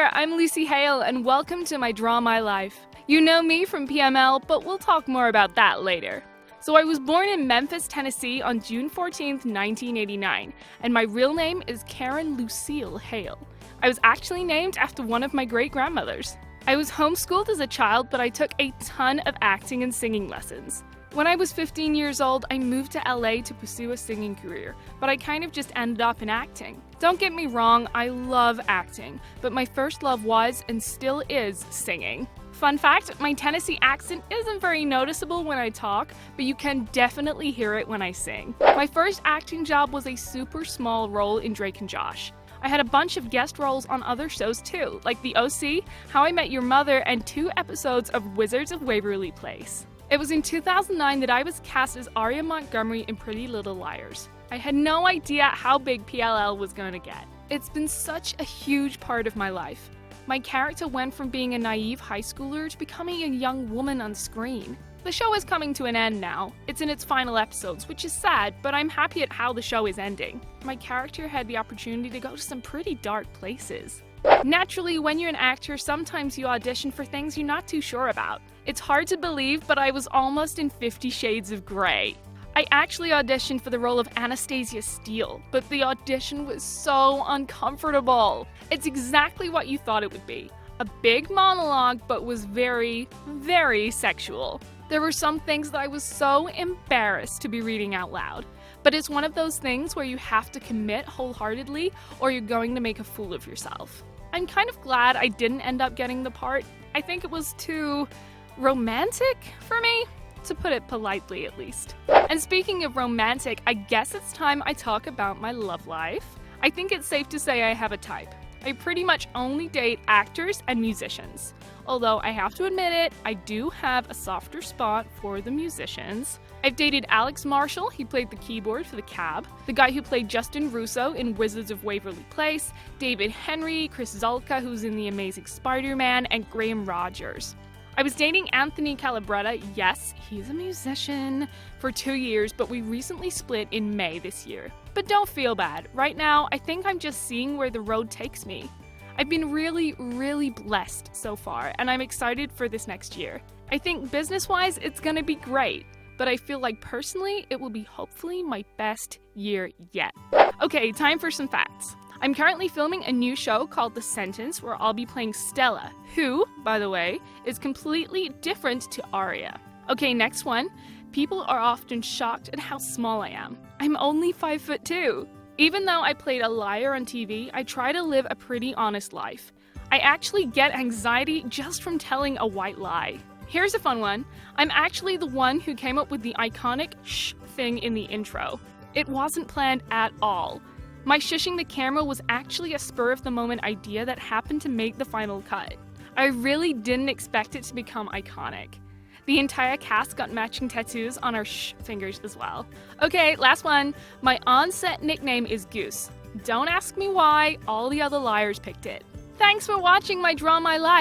there, I'm Lucy Hale, and welcome to my Draw My Life. You know me from PML, but we'll talk more about that later. So I was born in Memphis, Tennessee on June 14th, 1989, and my real name is Karen Lucille Hale. I was actually named after one of my great-grandmothers. I was homeschooled as a child, but I took a ton of acting and singing lessons. When I was 15 years old, I moved to LA to pursue a singing career, but I kind of just ended up in acting. Don't get me wrong, I love acting, but my first love was and still is singing. Fun fact, my Tennessee accent isn't very noticeable when I talk, but you can definitely hear it when I sing. My first acting job was a super small role in Drake and Josh. I had a bunch of guest roles on other shows too, like The OC, How I Met Your Mother, and 2 episodes of Wizards of Waverly Place. It was in 2009 that I was cast as Aria Montgomery in Pretty Little Liars. I had no idea how big PLL was going to get. It's been such a huge part of my life. My character went from being a naive high schooler to becoming a young woman on screen. The show is coming to an end now. It's in its final episodes, which is sad, but I'm happy at how the show is ending. My character had the opportunity to go to some pretty dark places. Naturally, when you're an actor, sometimes you audition for things you're not too sure about. It's hard to believe, but I was almost in 50 Shades of Grey. I actually auditioned for the role of Anastasia Steele, but the audition was so uncomfortable. It's exactly what you thought it would be. A big monologue, but was very, very sexual. There were some things that I was so embarrassed to be reading out loud. But it's one of those things where you have to commit wholeheartedly or you're going to make a fool of yourself. I'm kind of glad I didn't end up getting the part. I think it was too romantic for me, to put it politely at least. And speaking of romantic, I guess it's time I talk about my love life. I think it's safe to say I have a type. I pretty much only date actors and musicians. Although I have to admit it, I do have a softer spot for the musicians. I've dated Alex Marshall, he played the keyboard for The Cab, the guy who played Justin Russo in Wizards of Waverly Place, David Henry, Chris Zalka, who's in The Amazing Spider-Man, and Graham Rogers. I was dating Anthony Calabretta, yes, he's a musician, for 2 years, but we recently split in May this year. But don't feel bad. Right now, I think I'm just seeing where the road takes me. I've been really, really blessed so far, and I'm excited for this next year. I think business-wise, it's gonna be great, but I feel like personally, it will be hopefully my best year yet. Okay, time for some facts. I'm currently filming a new show called The Sentence where I'll be playing Stella, who, by the way, is completely different to Aria. Okay, next one. People are often shocked at how small I am. I'm only 5'2". Even though I played a liar on TV, I try to live a pretty honest life. I actually get anxiety just from telling a white lie. Here's a fun one. I'm actually the one who came up with the iconic shh thing in the intro. It wasn't planned at all. My shushing the camera was actually a spur-of-the-moment idea that happened to make the final cut. I really didn't expect it to become iconic. The entire cast got matching tattoos on our shh fingers as well. Okay, last one. My on-set nickname is Goose. Don't ask me why, all the other liars picked it. Thanks for watching my Draw My Life.